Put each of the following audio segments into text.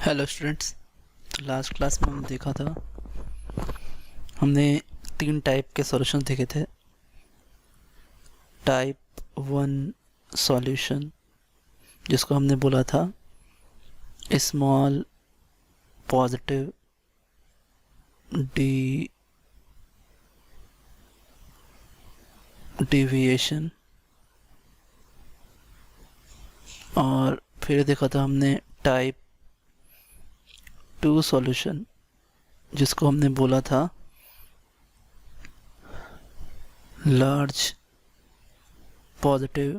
Hello students. तो last class में हमने देखा था, हमने तीन टाइप के सॉल्यूशन देखे थे। टाइप वन सॉल्यूशन, जिसको हमने बोला था स्मॉल पॉजिटिव डिविएशन, और फिर देखा था हमने टाइप टू सॉल्यूशन, जिसको हमने बोला था लार्ज पॉजिटिव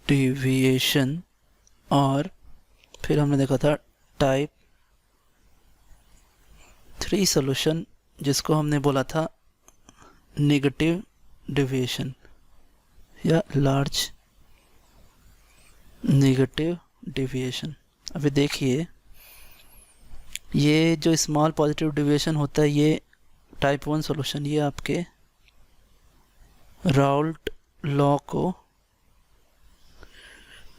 डिविएशन, और फिर हमने देखा था टाइप थ्री सॉल्यूशन, जिसको हमने बोला था नेगेटिव डिविएशन या लार्ज नेगेटिव डिविएशन। अभी देखिए, ये जो स्मॉल पॉजिटिव डिविएशन होता है, ये टाइप वन सॉल्यूशन, ये आपके राउल्ट लॉ को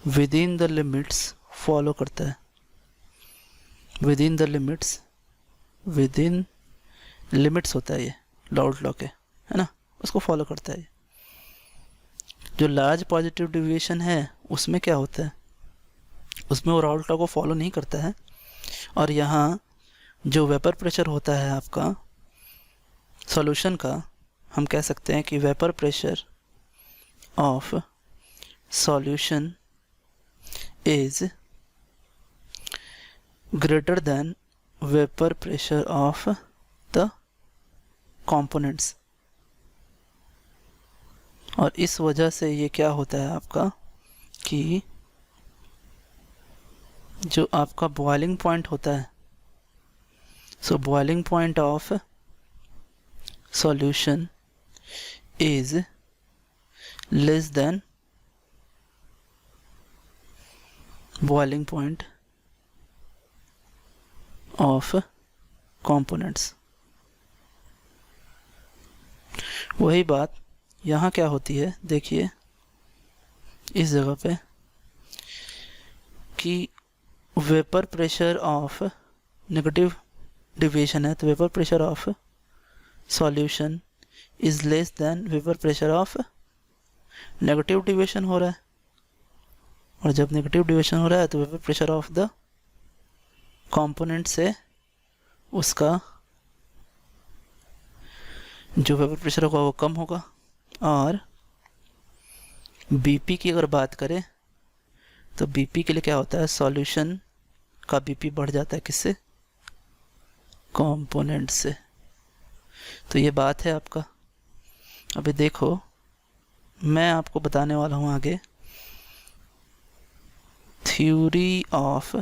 with in the limits follow करता है। With in the limits, with in limits होता है ये राउल्ट लॉ के, है ना, उसको फॉलो करता है। जो लार्ज पॉजिटिव डिविएशन है उसमें क्या होता है, उसमें वो राउल्ट लॉ को फॉलो नहीं करता है। और यहाँ जो वेपर प्रेशर होता है आपका सॉल्यूशन का, हम कह सकते हैं कि vapour pressure of solution is greater than vapour pressure of the components. और इस वजह से ये क्या होता है आपका कि जो आपका बॉइलिंग पॉइंट होता है, सो boiling point of solution is less than boiling point of components. वही बात यहाँ क्या होती है, देखिए इस जगह पे कि vapour pressure of negative deviation है, तो vapour pressure of solution is less than vapour pressure of negative deviation हो रहा है। और जब नेगेटिव डिविएशन हो रहा है तो vapour pressure of the component से उसका जो वेपर प्रेशर होगा वो कम होगा। और बीपी की अगर बात करें तो बीपी के लिए क्या होता है, सॉल्यूशन का बीपी बढ़ जाता है किससे, कंपोनेंट से। तो ये बात है आपका। अभी देखो, मैं आपको बताने वाला हूँ आगे theory of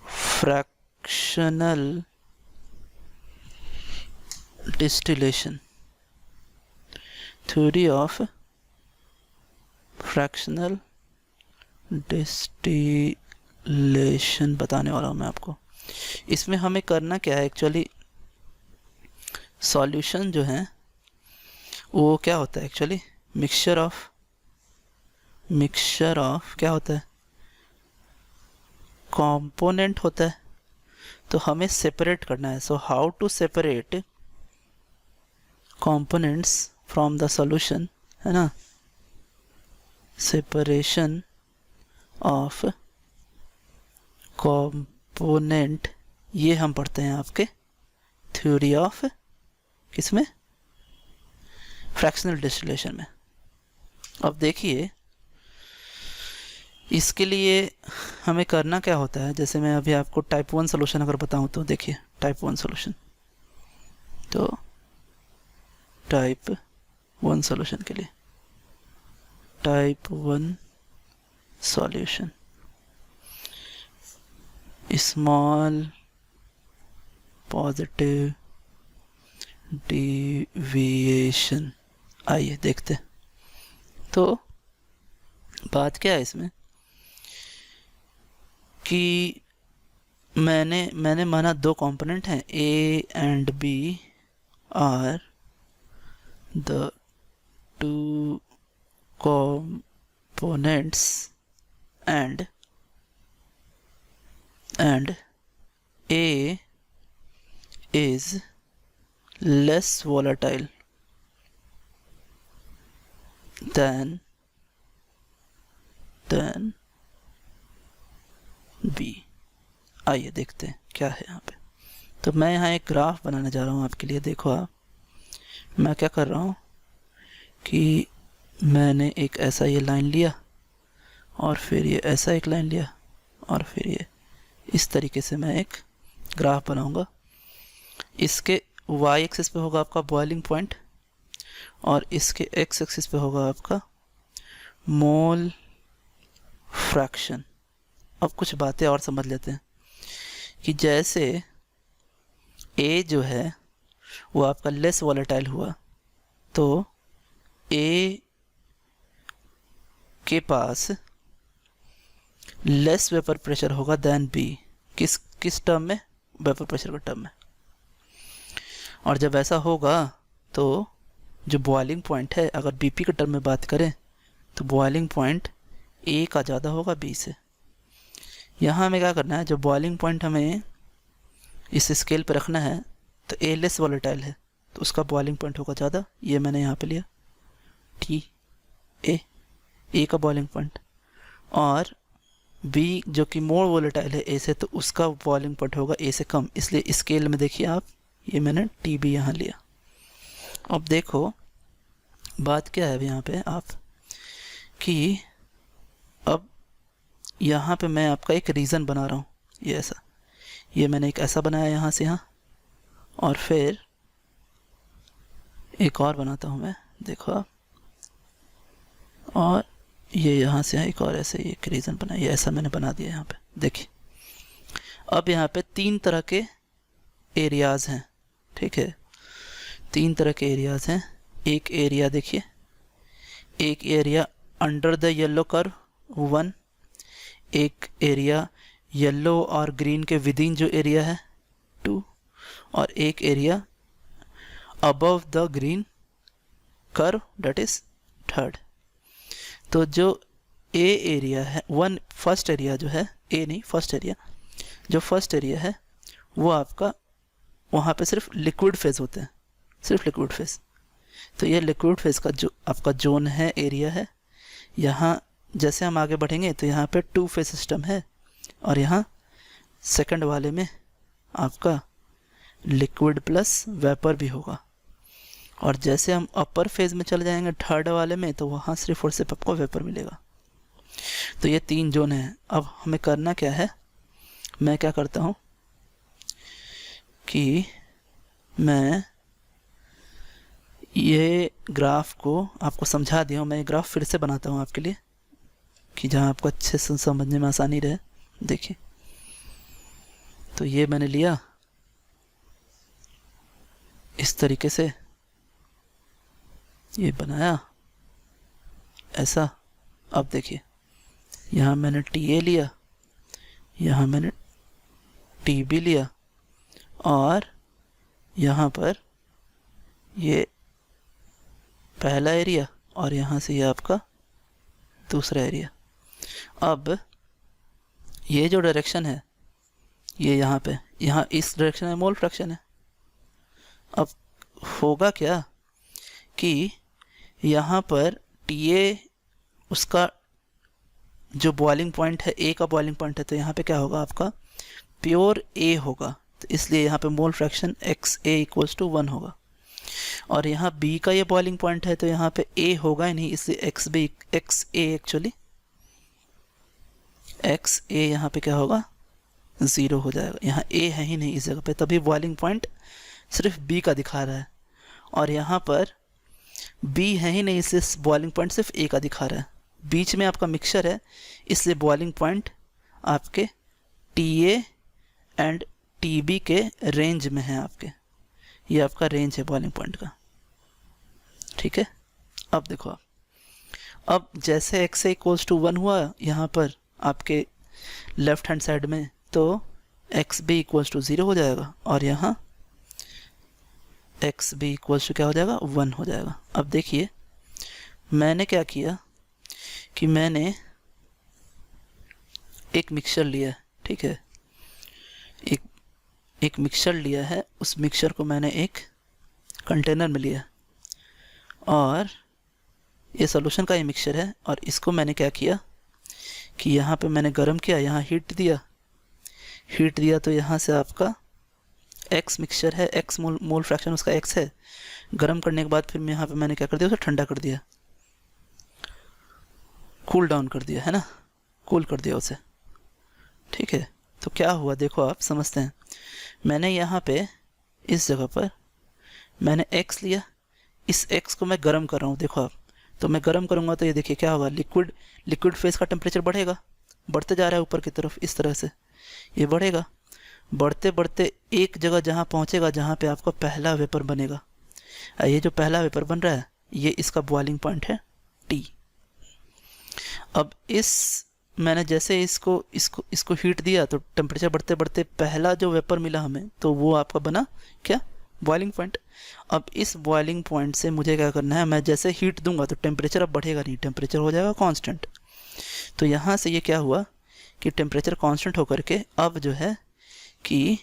fractional distillation. Theory of fractional distillation बताने वाला हूँ मैं आपको। इसमें हमें करना क्या है, एक्चुअली सॉल्यूशन जो है वो क्या होता है, एक्चुअली मिक्सचर ऑफ क्या होता है, कंपोनेंट होता है। तो हमें सेपरेट करना है। So how to separate components from the solution, है ना, सेपरेशन ऑफ कंपोनेंट, ये हम पढ़ते हैं आपके थ्योरी ऑफ किसमें, फ्रैक्शनल डिस्टिलेशन में। अब देखिए, इसके लिए हमें करना क्या होता है, जैसे मैं अभी आपको टाइप वन सॉल्यूशन अगर बताऊं तो देखिए, टाइप वन सॉल्यूशन, तो टाइप वन सॉल्यूशन के लिए type one solution small positive deviation. आइए देखते। तो बात क्या है इसमें कि मैंने माना दो कंपोनेंट हैं, A and B are the two components and and A is less volatile than B। आइए देखते हैं क्या है यहाँ पे। तो मैं यहाँ एक ग्राफ बनाने जा रहा हूँ आपके लिए। देखो आप, मैं क्या कर रहा हूँ कि मैंने एक ऐसा ये लाइन लिया और फिर ये ऐसा एक लाइन लिया और फिर ये इस तरीके से मैं एक ग्राफ बनाऊंगा। इसके y एक्सिस पे होगा आपका बॉइलिंग पॉइंट और इसके x एक्सिस पे होगा आपका मोल फ्रैक्शन। अब कुछ बातें और समझ लेते हैं कि जैसे A जो है वो आपका लेस वॉलेटाइल हुआ तो A के पास लेस वेपर प्रेशर होगा देन B। किस टर्म में? वेपर प्रेशर के टर्म में। और जब ऐसा होगा तो जो बॉइलिंग पॉइंट है, अगर BP के टर्म में बात करें तो बॉइलिंग पॉइंट A का ज़्यादा होगा B से। यहाँ हमें क्या करना है, जो बॉइलिंग पॉइंट हमें इस स्केल पर रखना है तो A लेस वॉलेटाइल है तो उसका बॉइलिंग पॉइंट होगा ज़्यादा। ये मैंने यहाँ पे लिया A का बॉइलिंग पॉइंट, और B जो कि मोर वॉलेटाइल है A से तो उसका बॉइलिंग पॉइंट होगा A से कम। इसलिए स्केल में देखिए आप, ये मैंने TB यहाँ लिया। अब देखो बात क्या है यहाँ पे आप कि अब यहाँ पे मैं आपका एक रीज़न बना रहा हूँ। ये ऐसा, ये मैंने एक ऐसा बनाया यहाँ से यहाँ, और फिर एक और बनाता हूँ मैं, देखो आप, और ये यहाँ से एक और ऐसे एक रीज़न बना, ये ऐसा मैंने बना दिया यहाँ पे। देखिए अब यहाँ पे 3 तरह के एरियाज़ हैं, ठीक है, 3 तरह के एरियाज़ हैं। एक एरिया देखिए, एक area under the yellow curve 1, एक एरिया येलो और ग्रीन के विदिन जो एरिया है 2, और एक area above the green curve that is 3rd। तो जो ए एरिया है, फर्स्ट एरिया जो है, ए नहीं फर्स्ट एरिया, जो फर्स्ट एरिया है वो आपका, वहाँ पे सिर्फ लिक्विड फेज होते हैं, सिर्फ लिक्विड फेज। तो ये लिक्विड फेज का जो आपका जोन है, एरिया है। यहाँ जैसे हम आगे बढ़ेंगे तो यहाँ पे 2 फेज सिस्टम है, और यहाँ सेकंड वाले में आपका लिक्विड प्लस वेपर भी होगा। और जैसे हम अपर फेज में चले जाएंगे 3rd वाले में तो वहाँ सिर्फ और सिर्फ आपको वेपर मिलेगा। तो ये 3 जोन हैं। अब हमें करना क्या है, मैं क्या करता हूँ कि मैं ये ग्राफ को आपको समझा दिया हूँ। मैं ये ग्राफ फिर से बनाता हूँ आपके लिए कि जहाँ आपको अच्छे से समझने में आसानी रहे। देखिए तो ये मैंने लिया इस तरीके से, ये बनाया ऐसा। अब देखिए यहाँ मैंने TA लिया, यहाँ मैंने TB लिया, और यहाँ पर ये पहला एरिया और यहाँ से ये आपका दूसरा एरिया। अब ये जो डायरेक्शन है ये यहाँ पे, यहाँ इस डायरेक्शन में मोल फ्रैक्शन है। अब होगा क्या कि यहाँ पर TA उसका जो बॉइलिंग पॉइंट है, A का बॉइलिंग पॉइंट है, तो यहाँ पे क्या होगा आपका प्योर A होगा, तो इसलिए यहाँ पे मोल फ्रैक्शन XA = 1 होगा। और यहाँ B का ये बॉइलिंग पॉइंट है तो यहाँ पे A होगा ही नहीं, इसलिए XA यहाँ पे क्या होगा 0 हो जाएगा। यहाँ A है ही नहीं इस जगह पे, तभी बॉइलिंग पॉइंट सिर्फ B का दिखा रहा है, और यहाँ पर B है ही नहीं, इसलिए बॉइलिंग पॉइंट सिर्फ A का दिखा रहा है। बीच में आपका मिक्सचर है, इसलिए बॉइलिंग पॉइंट आपके TA एंड TB के रेंज में है आपके। ये आपका रेंज है बॉइलिंग पॉइंट का, ठीक है। अब देखो आप, अब जैसे XA = 1 हुआ यहाँ पर आपके लेफ्ट हैंड साइड में, तो XB = 0 हो जाएगा, और यहाँ XB = क्या हो जाएगा 1 हो जाएगा। अब देखिए मैंने क्या किया कि मैंने एक मिक्सचर लिया, ठीक है, एक एक मिक्सचर लिया है, उस मिक्सचर को मैंने एक कंटेनर में लिया और ये सॉल्यूशन का ये मिक्सचर है, और इसको मैंने क्या किया कि यहाँ पे मैंने गर्म किया, यहाँ हीट दिया तो यहाँ से आपका एक्स मिक्सचर है, एक्स मोल फ्रैक्शन उसका एक्स है। गर्म करने के बाद फिर मैं यहाँ पे मैंने क्या कर दिया, उसे ठंडा कर दिया, कूल डाउन कर दिया, है ना, कूल कर दिया उसे। ठीक है, तो क्या हुआ देखो, आप समझते हैं। मैंने यहाँ पे इस जगह पर मैंने x लिया, इस x को मैं गर्म कर रहा हूँ, देखो आप। तो मैं गर्म करूँगा तो ये देखिए क्या होगा, लिक्विड फेज का टेम्परेचर बढ़ेगा, बढ़ते जा रहा है ऊपर की तरफ, इस तरह से ये बढ़ेगा, बढ़ते बढ़ते एक जगह जहाँ पहुँचेगा जहाँ पे आपका पहला वेपर बनेगा। ये जो पहला वेपर बन रहा है ये इसका बॉइलिंग पॉइंट है T। अब मैंने जैसे इसको हीट दिया तो टेम्परेचर बढ़ते बढ़ते पहला जो वेपर मिला हमें, तो वो आपका बना क्या, बॉइलिंग पॉइंट। अब इस बॉइलिंग पॉइंट से मुझे क्या करना है, मैं जैसे हीट दूंगा तो टेम्परेचर अब बढ़ेगा नहीं, टेम्परेचर हो जाएगा कांस्टेंट। तो यहाँ से ये क्या हुआ कि टेम्परेचर कांस्टेंट होकर के अब जो है कि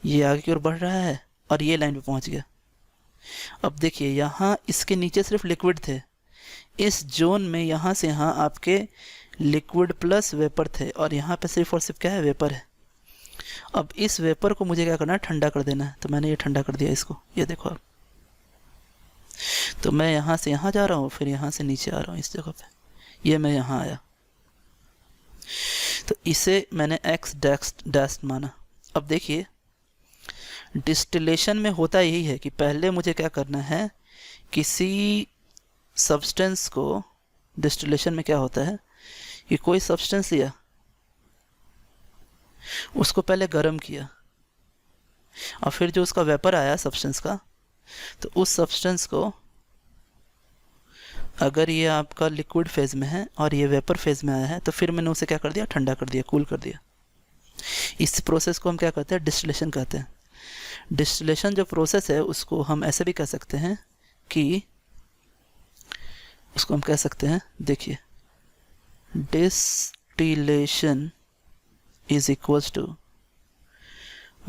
ये आगे की ओर बढ़ रहा है और ये लाइन पे पहुँच गया। अब देखिए यहाँ इसके नीचे सिर्फ लिक्विड थे, इस जोन में यहाँ से यहाँ आपके लिक्विड प्लस वेपर थे, और यहाँ पे सिर्फ और सिर्फ क्या है, वेपर है। अब इस वेपर को मुझे क्या करना है, ठंडा कर देना है। तो मैंने ये ठंडा कर दिया इसको, ये देखो आप। तो मैं यहाँ से यहाँ जा रहा हूँ, फिर यहाँ से नीचे आ रहा हूँ इस जगह पे, ये मैं यहाँ आया, तो इसे मैंने एक्स डैस्ट माना। अब देखिए डिस्टिलेशन में होता यही है कि पहले मुझे क्या करना है, किसी सब्सटेंस को, डिस्टिलेशन में क्या होता है कि कोई सब्सटेंस लिया, उसको पहले गर्म किया, और फिर जो उसका वेपर आया सब्सटेंस का, तो उस सब्सटेंस को, अगर ये आपका लिक्विड फेज में है और ये वेपर फेज में आया है, तो फिर मैंने उसे क्या कर दिया, ठंडा कर दिया, कूल कर दिया। इस प्रोसेस को हम क्या कहते हैं, डिस्टिलेशन कहते हैं। डिस्टिलेशन जो प्रोसेस है उसको हम ऐसे भी कह सकते हैं कि उसको हम कह सकते हैं, देखिए, distillation is equals to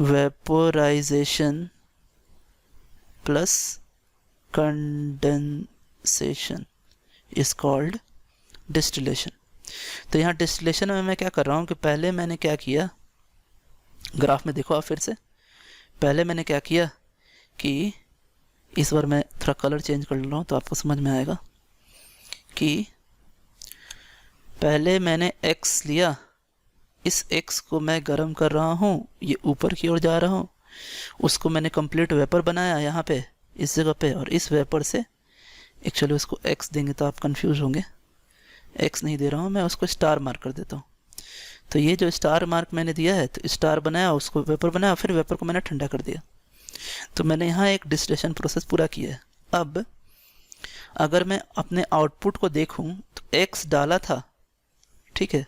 vaporisation plus condensation is called distillation. तो यहाँ डिस्टिलेशन में मैं क्या कर रहा हूँ कि पहले मैंने क्या किया, ग्राफ में देखो आप फिर से, पहले मैंने क्या किया कि इस बार मैं थोड़ा कलर चेंज कर रहा हूँ तो आपको समझ में आएगा कि पहले मैंने x लिया, इस x को मैं गर्म कर रहा हूँ, ये ऊपर की ओर जा रहा हूँ, उसको मैंने कंप्लीट वेपर बनाया यहाँ पे इस जगह पे, और इस वेपर से एक्चुअली उसको x देंगे तो आप कंफ्यूज होंगे, x नहीं दे रहा हूँ मैं, उसको स्टार मार्क कर देता हूँ। तो ये जो स्टार मार्क मैंने दिया है, तो स्टार बनाया, उसको वेपर बनाया, फिर वेपर को मैंने ठंडा कर दिया। तो मैंने यहाँ एक डिस्टिलेशन प्रोसेस पूरा किया है। अब अगर मैं अपने आउटपुट को देखूँ तो x डाला था, ठीक है,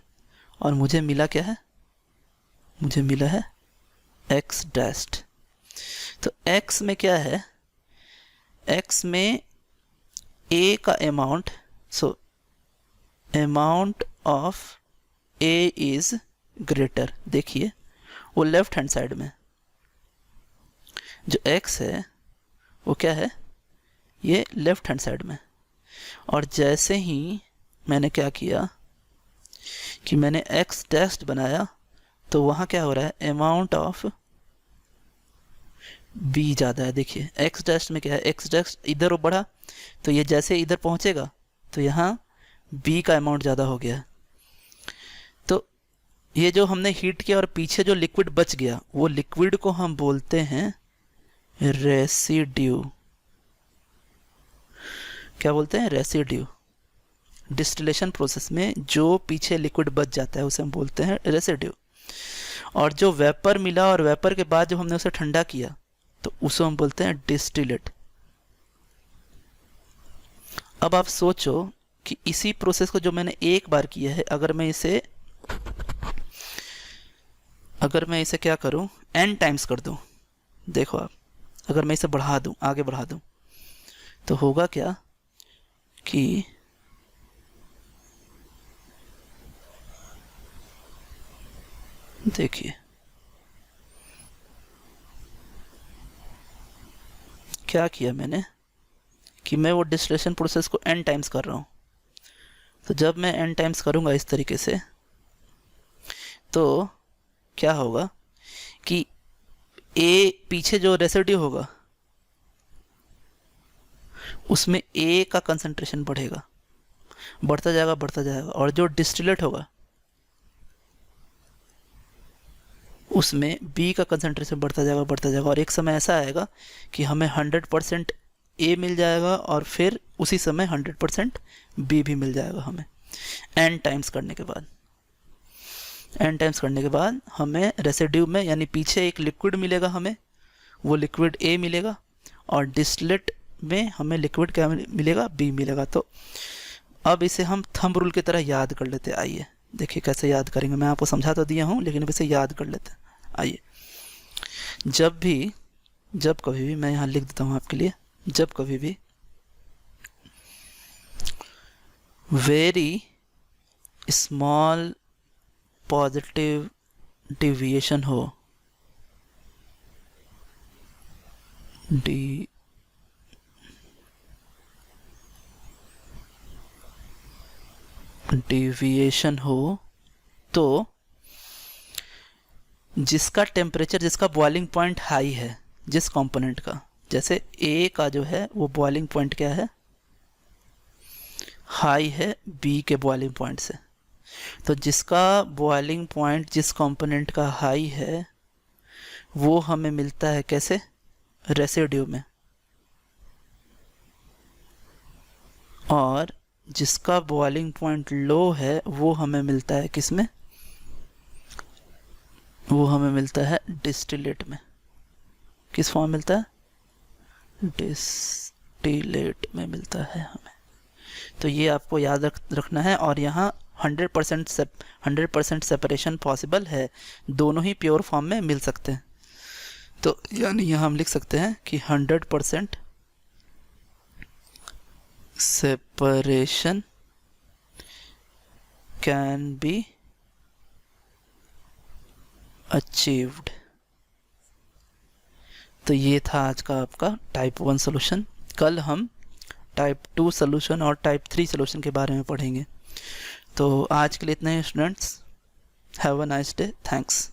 और मुझे मिला क्या है, मुझे मिला है x डैश्ड। तो x में क्या है, x में a का amount, so amount of a is greater, देखिए वो लेफ्ट हैंड साइड में जो x है वो क्या है, ये लेफ्ट हैंड साइड में। और जैसे ही मैंने क्या किया कि मैंने x डैश्ड बनाया, तो वहाँ क्या हो रहा है, अमाउंट ऑफ b ज़्यादा है। देखिए x डैश्ड में क्या है, x डैश्ड इधर बढ़ा, तो ये जैसे इधर पहुँचेगा तो यहाँ b का अमाउंट ज़्यादा हो गया। तो ये जो हमने हीट किया और पीछे जो लिक्विड बच गया, वो लिक्विड को हम बोलते हैं रेसिड्यू। क्या बोलते हैं, रेसिड्यू। डिस्टिलेशन प्रोसेस में जो पीछे लिक्विड बच जाता है उसे हम बोलते हैं रेसिड्यू। और जो वेपर मिला और वेपर के बाद जब हमने उसे ठंडा किया तो उसे हम बोलते हैं डिस्टिलेट। अब आप सोचो कि इसी प्रोसेस को जो मैंने एक बार किया है, अगर मैं इसे क्या करूं, n टाइम्स कर दूं, देखो आप, अगर मैं इसे बढ़ा दूं, आगे बढ़ा दूं, तो होगा क्या कि देखिए क्या किया मैंने कि मैं वो डिस्टिलेशन प्रोसेस को n टाइम्स कर रहा हूँ। तो जब मैं n टाइम्स करूँगा इस तरीके से, तो क्या होगा कि A पीछे जो रेसिड्यू होगा उसमें A का कंसंट्रेशन बढ़ेगा, बढ़ता जाएगा, और जो डिस्टिलेट होगा उसमें B का कंसंट्रेशन बढ़ता जाएगा, और एक समय ऐसा आएगा कि हमें 100% A मिल जाएगा और फिर उसी समय 100% B भी मिल जाएगा हमें n टाइम्स करने के बाद। n टाइम्स करने के बाद हमें रेसिड्यू में यानी पीछे एक लिक्विड मिलेगा, हमें वो लिक्विड A मिलेगा, और डिस्टिलेट में हमें लिक्विड क्या मिलेगा, B मिलेगा। तो अब इसे हम थंब रूल की तरह याद कर लेते हैं। आइए देखिए कैसे याद करेंगे। मैं आपको समझा तो दिया हूँ, लेकिन अब इसे याद कर लेते हैं। आइए, जब कभी भी मैं यहाँ लिख देता हूँ आपके लिए, जब कभी भी वेरी स्मॉल पॉजिटिव डिविएशन हो, डिविएशन हो, तो जिसका टेम्परेचर, जिसका बॉइलिंग पॉइंट हाई है, जिस कंपोनेंट का, जैसे A का जो है वो बॉइलिंग पॉइंट क्या है, हाई है B के बॉइलिंग पॉइंट से। तो जिसका बॉइलिंग पॉइंट जिस कंपोनेंट का हाई है वो हमें मिलता है कैसे, रेसिड्यू में, और जिसका बॉइलिंग पॉइंट लो है वो हमें मिलता है किस में, वो हमें मिलता है डिस्टिलेट में। किस फॉर्म मिलता है, डिस्टिलेट में मिलता है हमें। तो ये आपको याद रखना है। और यहाँ 100% सेपरेशन पॉसिबल है, दोनों ही प्योर फॉर्म में मिल सकते हैं। तो यानी यहाँ हम लिख सकते हैं कि 100% सेपरेशन कैन बी अचीव्ड। तो ये था आज का आपका टाइप 1 सोल्यूशन। कल हम टाइप 2 सोल्यूशन और टाइप 3 सोल्यूशन के बारे में पढ़ेंगे। तो आज के लिए इतना ही students. Have a nice day. Thanks.